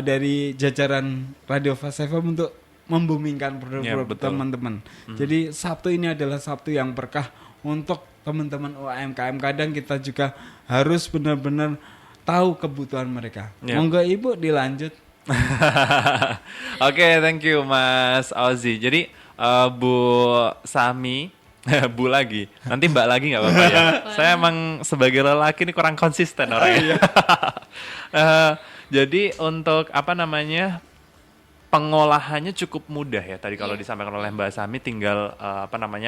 dari jajaran Radio Fast FM untuk membumingkan produk-produk betul. teman-teman. Jadi Sabtu ini adalah Sabtu yang berkah untuk teman-teman UMKM. Kadang kita juga harus benar-benar tahu kebutuhan mereka. Ya. Monggo Ibu dilanjut. Oke, thank you Mas Ozi. Jadi Bu Sami, Bu lagi, nanti Mbak lagi nggak apa-apa ya. Saya emang sebagai lelaki ini kurang konsisten orangnya. Jadi untuk pengolahannya cukup mudah ya. Tadi kalau disampaikan oleh Mbak Sami tinggal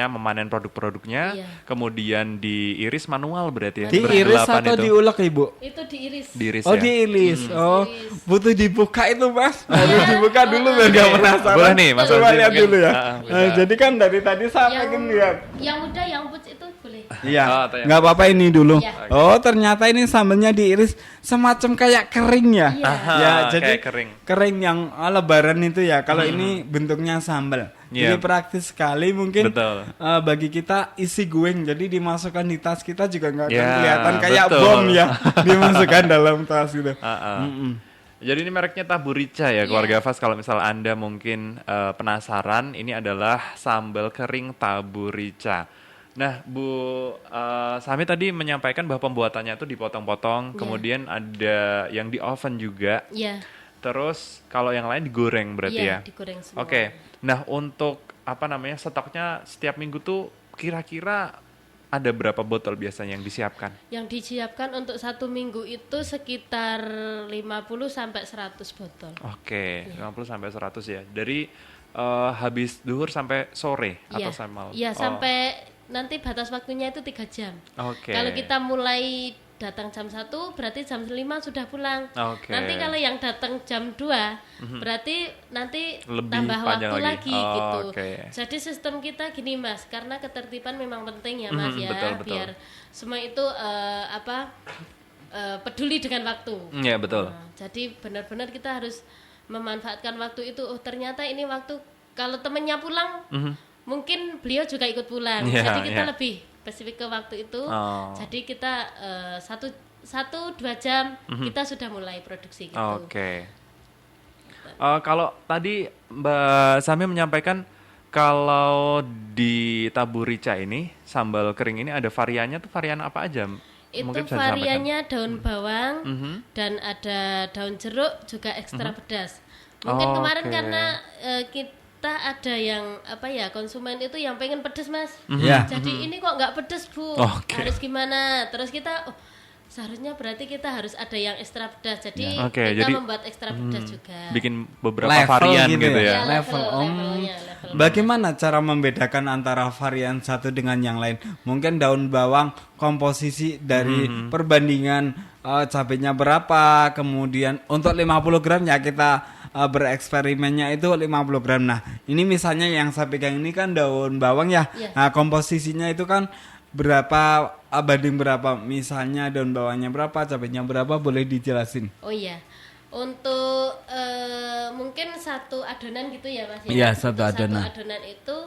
memanen produk-produknya, Iya. kemudian diiris manual berarti ya. Diiris Berdelapan atau itu. diulek Ibu? Itu diiris. Diiris Oh ya. diiris. Oh Diiris. butuh dibuka itu Mas. Harus dibuka dulu biar nggak penasaran. Boleh nih, Mas Coba Ozi lihat mungkin. dulu ya. Bisa. Jadi kan dari tadi saya pengen lihat. yang muda yang putih itu boleh. Iya, atau yang- nggak apa-apa ini dulu. Iya. Oh, ternyata ini sambelnya diiris semacam kayak kering ya. Iya. Aha, Ya, jadi kayak kering. yang lebaran itu ya. Kalau ini bentuknya sambal. Iya. Jadi praktis sekali mungkin Betul. bagi kita isi gueng. Jadi dimasukkan di tas kita juga nggak akan Ya, kelihatan kayak betul. bom ya. Dimasukkan dalam tas gitu. Jadi ini mereknya Taburica ya keluarga Fas. Kalau misal Anda mungkin penasaran, ini adalah sambal kering Taburica. Nah, Bu Sami tadi menyampaikan bahwa pembuatannya itu dipotong-potong, Iya. kemudian ada yang di oven juga. Iya. Terus kalau yang lain digoreng berarti Iya, ya? digoreng semua. Oke. Nah, untuk apa namanya stoknya setiap minggu tuh kira-kira ada berapa botol biasanya yang disiapkan? Yang disiapkan untuk 1 minggu itu sekitar 50 sampai 100 botol. Oke, 50 sampai 100 ya. Dari habis duhur sampai sore atau Iya. sampai malam? Iya, Oh, sampai nanti batas waktunya itu 3 jam. Oke. Kalau kita mulai datang jam 1 berarti jam 5 sudah pulang. Oke. Nanti kalau yang datang jam 2 berarti nanti Lebih tambah panjang waktu lagi. lagi, Oh, gitu. oke. Jadi sistem kita gini Mas, karena ketertiban memang penting ya Mas ya, betul, betul. biar semua itu peduli dengan waktu. Iya, betul. Nah, jadi benar-benar kita harus memanfaatkan waktu itu. Oh, ternyata ini waktu kalau temennya pulang mungkin beliau juga ikut pulang. Iya, Jadi kita iya. lebih spesifik ke waktu itu. Oh. Jadi kita 1-2 jam kita sudah mulai produksi gitu. Oke. Kalau tadi Mbak Sami menyampaikan kalau di Tabu Rica ini sambal kering ini ada variannya tuh varian apa aja? Itu Mungkin bisa disampaikan. variannya daun bawang dan ada daun jeruk juga ekstra pedas. Mungkin Oh, kemarin oke. karena kita ada yang konsumen itu yang pengen pedes Mas. Iya. Jadi ini kok nggak pedes Bu, Oke. harus gimana? Terus kita seharusnya berarti kita harus ada yang ekstra pedas. Jadi Oke, kita jadi, membuat ekstra pedas juga. Bikin beberapa Level varian gitu gitu ya? ya. Ya, Level, levelnya. Bagaimana cara membedakan antara varian satu dengan yang lain? Mungkin daun bawang komposisi dari perbandingan cabenya berapa, kemudian untuk 50 gram ya kita bereksperimennya itu 50 gram. Nah, ini misalnya yang saya pegang ini kan daun bawang ya. Iya. Nah, komposisinya itu kan berapa banding berapa? Misalnya daun bawangnya berapa, cabenya berapa, boleh dijelasin? Oh iya. Untuk mungkin satu adonan gitu ya Mas ya. Iya, satu Untuk adonan. Satu adonan itu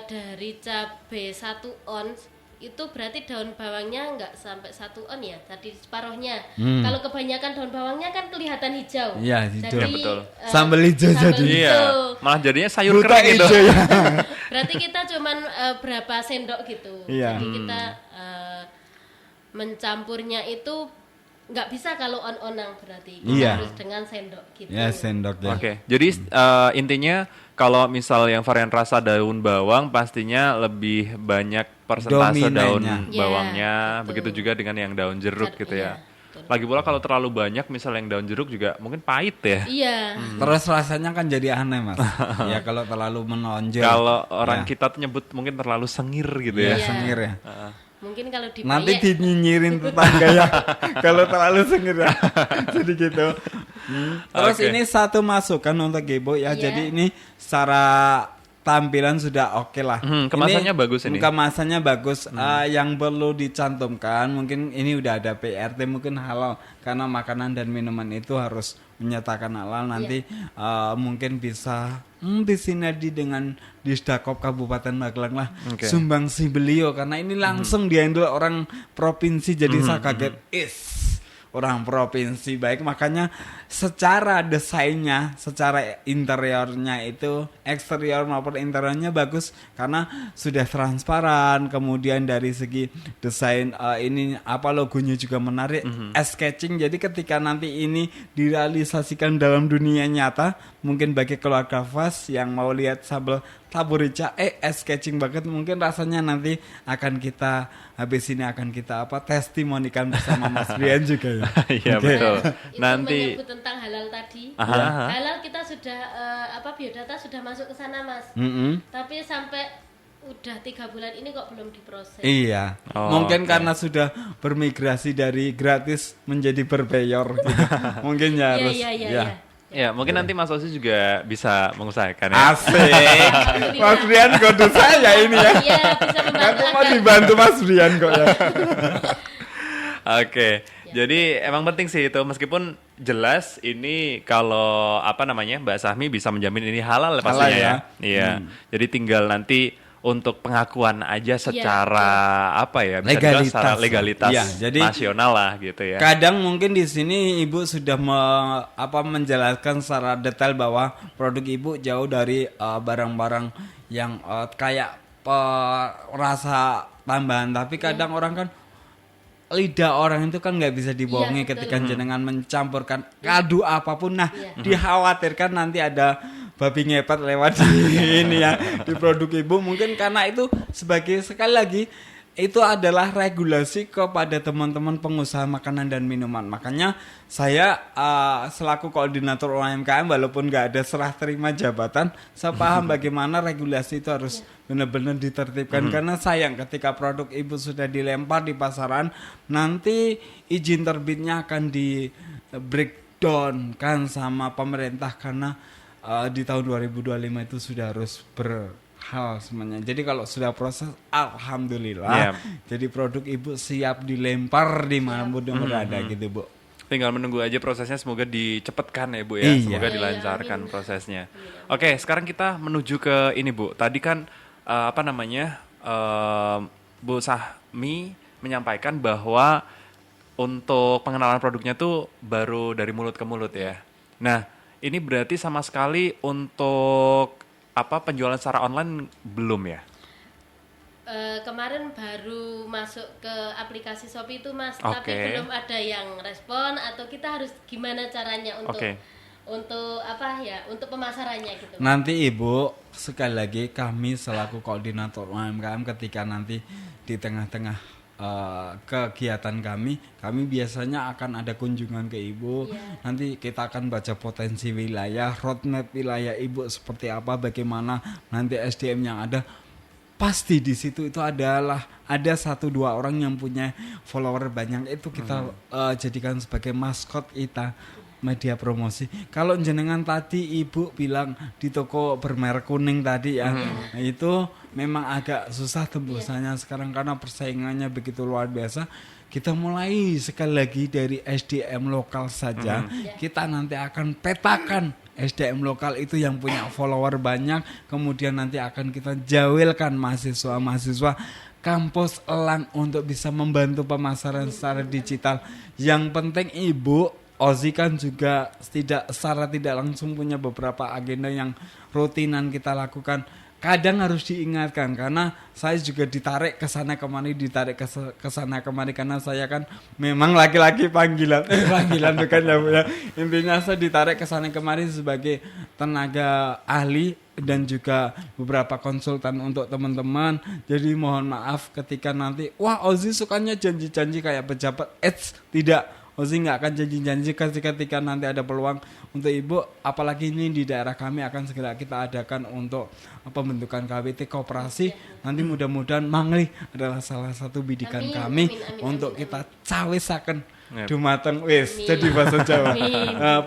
dari cabai 1 ons itu berarti daun bawangnya nggak sampai 1 on ya, tadi separuhnya. Kalau kebanyakan daun bawangnya kan kelihatan hijau. Iya, hijau. Iya, betul. Sambal hijau sambal jadi. Iya, hijau. malah jadinya sayur Buta kering gitu. hijau ya. Berarti kita cuman berapa sendok gitu. Iya. Jadi kita mencampurnya itu nggak bisa kalau on-onang berarti. Kita Iya. harus dengan sendok gitu. Ya, sendok ya. Oke, jadi intinya kalau misal yang varian rasa daun bawang pastinya lebih banyak persentase daun Dominannya. Ya, bawangnya, betul. begitu juga dengan yang daun jeruk gitu ya. Iya, betul. Lagi pula kalau terlalu banyak misal yang daun jeruk juga mungkin pahit ya. Iya. Terus rasanya kan jadi aneh mas. Ya kalau terlalu menonjol. Kalau orang Ya. kita tuh nyebut mungkin terlalu sengir gitu Ya, ya. Iya. sengir ya. Mungkin kalau di Nanti dinyinyirin tetangga ya. Kalau terlalu sengir ya. Jadi gitu. Terus Oke. ini satu masukan untuk Ibu ya. Iya. Jadi ini secara tampilan sudah oke lah. Kemasannya bagus ini. Kemasannya bagus. Yang perlu dicantumkan mungkin ini udah ada PRT mungkin halal karena makanan dan minuman itu harus menyatakan halal. Nanti mungkin bisa disinergi dengan Disdakop Kabupaten Magelang lah. Oke. Sumbangsi beliau karena ini langsung dihandle orang provinsi jadi saya kaget. Orang provinsi baik, makanya secara desainnya, secara interiornya itu eksterior maupun interiornya bagus karena sudah transparan. Kemudian dari segi desain ini logonya juga menarik, sketching. Jadi ketika nanti ini direalisasikan dalam dunia nyata, mungkin bagi keluarga Fas yang mau lihat sambal Tabu Rica sketching banget, mungkin rasanya nanti akan kita habis ini akan kita testimonikan bersama Mas Brian juga ya. Iya Oke. betul. itu Nanti menyebut tentang halal tadi. Aha. Halal kita sudah biodata sudah masuk ke sana Mas. Tapi sampai udah 3 bulan ini kok belum diproses. Iya, Oh, mungkin oke. karena sudah bermigrasi dari gratis menjadi berbayar gitu. Mungkin ya harus. Iya. ya mungkin nanti Mas Osi juga bisa mengusahakan ya. Asik. Mas Brian kode saya ini ya. Iya, bisa membantu Nanti mau Anda. dibantu Mas Brian kok ya. Oke, jadi emang penting sih itu meskipun jelas ini kalau Mbak Sahmi bisa menjamin ini halal pastinya Halal ya. Iya. Jadi tinggal nanti untuk pengakuan aja secara bisa dibilang secara legalitas Iya, jadi nasional lah gitu ya. Kadang mungkin di sini Ibu sudah menjelaskan secara detail bahwa produk Ibu jauh dari barang-barang yang kayak rasa tambahan, tapi kadang orang kan lidah orang itu kan nggak bisa dibohongi Iya, betul. ketika jenengan mencampurkan kadu apapun. Nah, dikhawatirkan nanti ada babi ngepet lewat di ini ya di produk ibu. Mungkin karena itu sebagai sekali lagi itu adalah regulasi kepada teman-teman pengusaha makanan dan minuman. Makanya saya selaku koordinator UMKM walaupun nggak ada serah terima jabatan, saya paham bagaimana regulasi itu harus benar-benar ditertibkan. Karena sayang ketika produk ibu sudah dilempar di pasaran, nanti izin terbitnya akan di breakdown kan sama pemerintah karena di tahun 2025 itu sudah harus berhal semuanya. Jadi kalau sudah proses, alhamdulillah. Jadi produk ibu siap dilempar di mana pun berada gitu bu. Tinggal menunggu aja prosesnya, semoga dicepatkan ya Bu ya. Iya. Semoga dilancarkan prosesnya. Oke, sekarang kita menuju ke ini Bu. Tadi kan Bu Sahmi menyampaikan bahwa untuk pengenalan produknya tuh baru dari mulut ke mulut ya. Nah, ini berarti sama sekali untuk penjualan secara online belum ya? Kemarin baru masuk ke aplikasi Shopee itu Mas, Oke. tapi belum ada yang respon atau kita harus gimana caranya untuk Oke. untuk pemasarannya gitu. Nanti ibu sekali lagi kami selaku koordinator UMKM ketika nanti di tengah-tengah kegiatan kami biasanya akan ada kunjungan ke ibu. Nanti kita akan baca potensi wilayah, roadmap wilayah ibu seperti apa, bagaimana nanti SDM yang ada. Pasti di situ itu adalah ada 1-2 orang yang punya follower banyak, itu kita jadikan sebagai maskot kita media promosi. Kalau jenengan tadi ibu bilang di toko bermerek kuning tadi ya, nah itu memang agak susah tembusannya sekarang karena persaingannya begitu luar biasa. Kita mulai sekali lagi dari SDM lokal saja. Kita nanti akan petakan SDM lokal itu yang punya follower banyak, kemudian nanti akan kita jawilkan mahasiswa-mahasiswa kampus Elang untuk bisa membantu pemasaran secara digital. Yang penting ibu Ozi kan juga secara tidak langsung punya beberapa agenda yang rutinan kita lakukan. Kadang harus diingatkan karena saya juga ditarik ke sana kemari, karena saya kan memang laki-laki panggilan bukan ya Bu ya. Intinya saya ditarik ke sana kemari sebagai tenaga ahli dan juga beberapa konsultan untuk teman-teman. Jadi mohon maaf ketika nanti wah Ozi sukanya janji-janji kayak pejabat. Tidak. Ozi nggak akan janji-janji ketika nanti ada peluang untuk ibu, apalagi ini di daerah kami akan segera kita adakan untuk pembentukan KWT koperasi. Nanti mudah-mudahan Mangli adalah salah satu bidikan kami untuk kita cawisaken dumateng wis jadi bahasa Jawa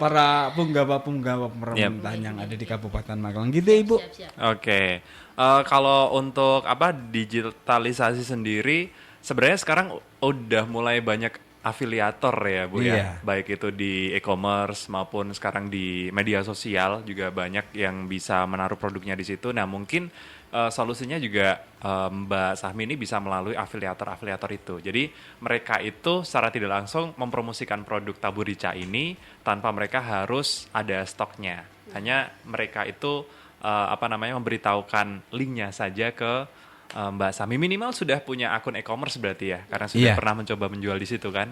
para punggawa pemerintahan yang ada di Kabupaten Magelang gitu ibu. Oke. Kalau untuk digitalisasi sendiri sebenarnya sekarang udah mulai banyak afiliator ya Bu ya, baik itu di e-commerce maupun sekarang di media sosial juga banyak yang bisa menaruh produknya di situ. Nah mungkin solusinya juga Mbak Sahmi ini bisa melalui afiliator itu. Jadi mereka itu secara tidak langsung mempromosikan produk Tabur Rica ini tanpa mereka harus ada stoknya. Hanya mereka itu memberitahukan linknya saja ke Mbak Sahmi, minimal sudah punya akun e-commerce berarti ya, karena sudah pernah mencoba menjual di situ kan,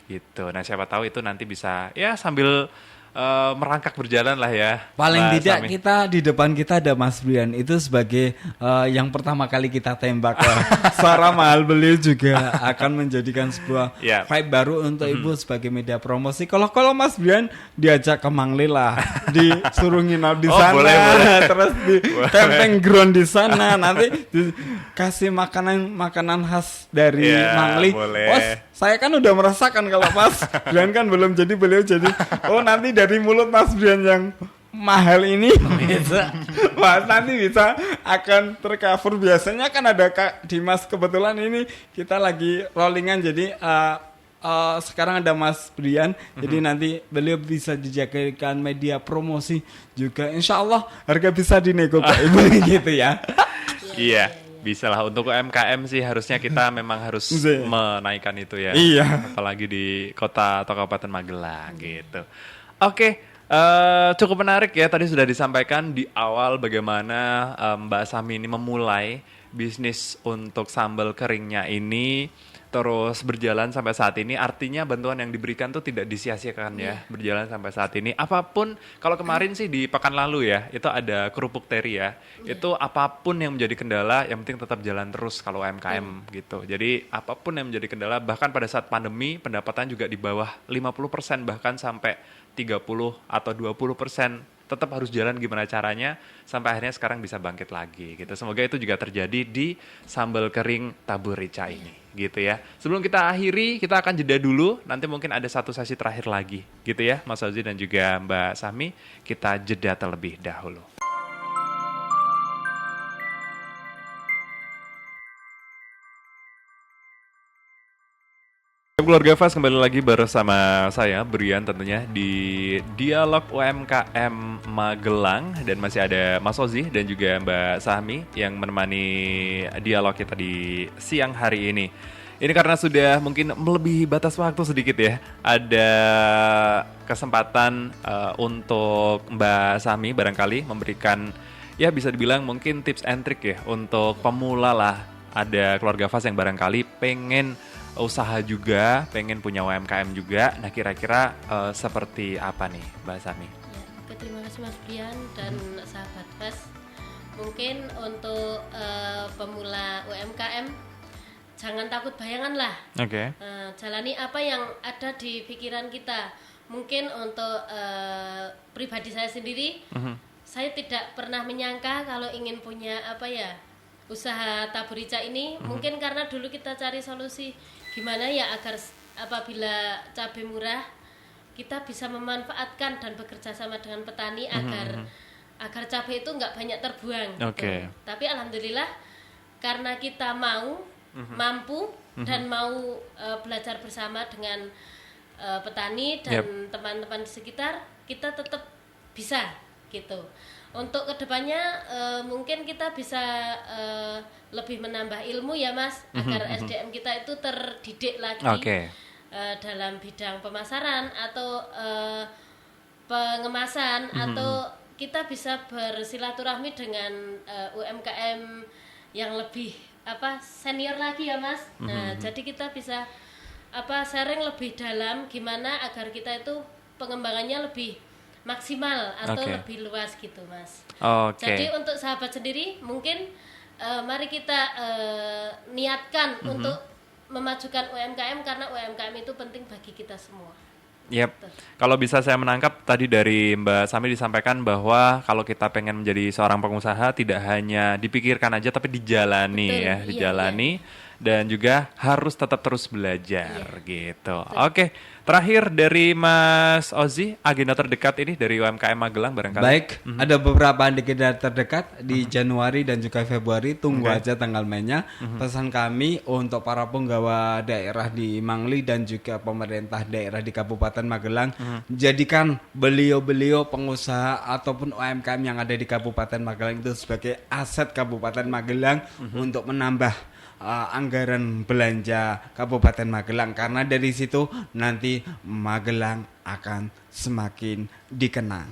gitu. Nah siapa tahu itu nanti bisa ya sambil merangkak berjalan lah ya. Paling Mbak tidak Sahmi. kita di depan kita ada Mas Brian itu sebagai yang pertama kali kita tembak. Secara mahal beliau juga akan menjadikan sebuah vibe baru untuk ibu sebagai media promosi. Kalau Mas Brian diajak ke Mangli lah, disuruh nginap di sana, boleh. terus di camping ground di sana, nanti dikasih makanan khas dari Mangli. Boleh. Saya kan udah merasakan kalau Mas Brian kan belum jadi, beliau jadi. Oh nanti dari mulut Mas Brian yang mahal ini bisa, Mas nanti bisa akan tercover. Biasanya kan ada Kak Dimas, kebetulan ini kita lagi rollingan jadi sekarang ada Mas Brian, jadi nanti beliau bisa dijadikan media promosi juga. Insya Allah harga bisa dinego Pak Ibu gitu ya. Iya. Bisa lah, untuk UMKM sih harusnya kita memang harus menaikkan itu ya. Iya. Apalagi di kota atau Kabupaten Magelang gitu. Oke, cukup menarik ya. Tadi sudah disampaikan di awal bagaimana Mbak Sahmi ini memulai bisnis untuk sambal keringnya ini terus berjalan sampai saat ini, artinya bantuan yang diberikan tuh tidak disia-siakan ya, berjalan sampai saat ini. Apapun, kalau kemarin sih di pekan lalu ya, itu ada kerupuk teri ya, itu apapun yang menjadi kendala, yang penting tetap jalan terus kalau UMKM gitu. Jadi apapun yang menjadi kendala, bahkan pada saat pandemi pendapatan juga di bawah 50%, bahkan sampai 30 atau 20%, tetap harus jalan gimana caranya sampai akhirnya sekarang bisa bangkit lagi gitu. Semoga itu juga terjadi di sambal kering tabur rica ini gitu ya. Sebelum kita akhiri, kita akan jeda dulu, nanti mungkin ada satu sesi terakhir lagi gitu ya Mas Ozi dan juga Mbak Sami. Kita jeda terlebih dahulu. Keluarga Fast kembali lagi bersama saya Brian tentunya di Dialog UMKM Magelang, dan masih ada Mas Ozi dan juga Mbak Sami yang menemani dialog kita di siang hari ini. Ini karena sudah mungkin melebihi batas waktu sedikit ya, ada kesempatan untuk Mbak Sami barangkali memberikan ya bisa dibilang mungkin tips and trick ya untuk pemula lah. Ada keluarga Fast yang barangkali pengen usaha juga, pengen punya UMKM juga. Nah kira-kira seperti apa nih Mbak Sami? Ya, oke, terima kasih Mas Brian dan sahabat Fast. Mungkin untuk pemula UMKM jangan takut bayangan lah. Oke. Jalani apa yang ada di pikiran kita. Mungkin untuk pribadi saya sendiri, saya tidak pernah menyangka kalau ingin punya usaha tabur rica ini. Mungkin karena dulu kita cari solusi gimana ya agar apabila cabai murah kita bisa memanfaatkan dan bekerja sama dengan petani agar cabai itu nggak banyak terbuang. Oke. Tapi alhamdulillah karena kita mampu dan mau belajar bersama dengan petani dan teman-teman di sekitar, kita tetap bisa gitu. Untuk kedepannya mungkin kita bisa lebih menambah ilmu ya Mas, agar SDM kita itu terdidik lagi dalam bidang pemasaran atau pengemasan, atau kita bisa bersilaturahmi dengan UMKM yang lebih senior lagi ya Mas. Nah jadi kita bisa sharing lebih dalam gimana agar kita itu pengembangannya lebih maksimal atau lebih luas gitu Mas. Jadi untuk sahabat sendiri mungkin mari kita niatkan untuk memajukan UMKM, karena UMKM itu penting bagi kita semua. Kalau bisa saya menangkap tadi dari Mbak Sami disampaikan bahwa kalau kita pengen menjadi seorang pengusaha tidak hanya dipikirkan aja tapi dijalani. Betul, ya, dijalani. Dan juga harus tetap terus belajar gitu. Oke, terakhir dari Mas Ozi, agenda terdekat ini dari UMKM Magelang barangkali. Baik, ada beberapa agenda terdekat di Januari dan juga Februari, tunggu aja tanggal mainnya. Pesan kami untuk para penggawa daerah di Mangli dan juga pemerintah daerah di Kabupaten Magelang, jadikan beliau-beliau pengusaha ataupun UMKM yang ada di Kabupaten Magelang itu sebagai aset Kabupaten Magelang untuk menambah anggaran belanja Kabupaten Magelang, karena dari situ nanti Magelang akan semakin dikenang.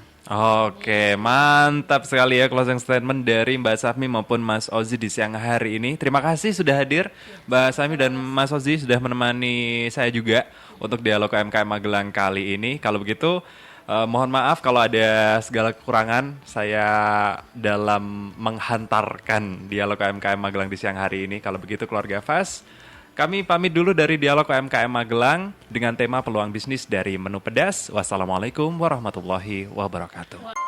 Oke, mantap sekali ya closing statement dari Mbak Sami maupun Mas Ozi di siang hari ini. Terima kasih sudah hadir Mbak Sami dan Mas Ozi, sudah menemani saya juga untuk dialog UMKM Magelang kali ini. Kalau begitu mohon maaf kalau ada segala kekurangan saya dalam menghantarkan dialog UMKM Magelang di siang hari ini. Kalau begitu keluarga Fast, kami pamit dulu dari dialog UMKM Magelang dengan tema peluang bisnis dari menu pedas. Wassalamualaikum warahmatullahi wabarakatuh.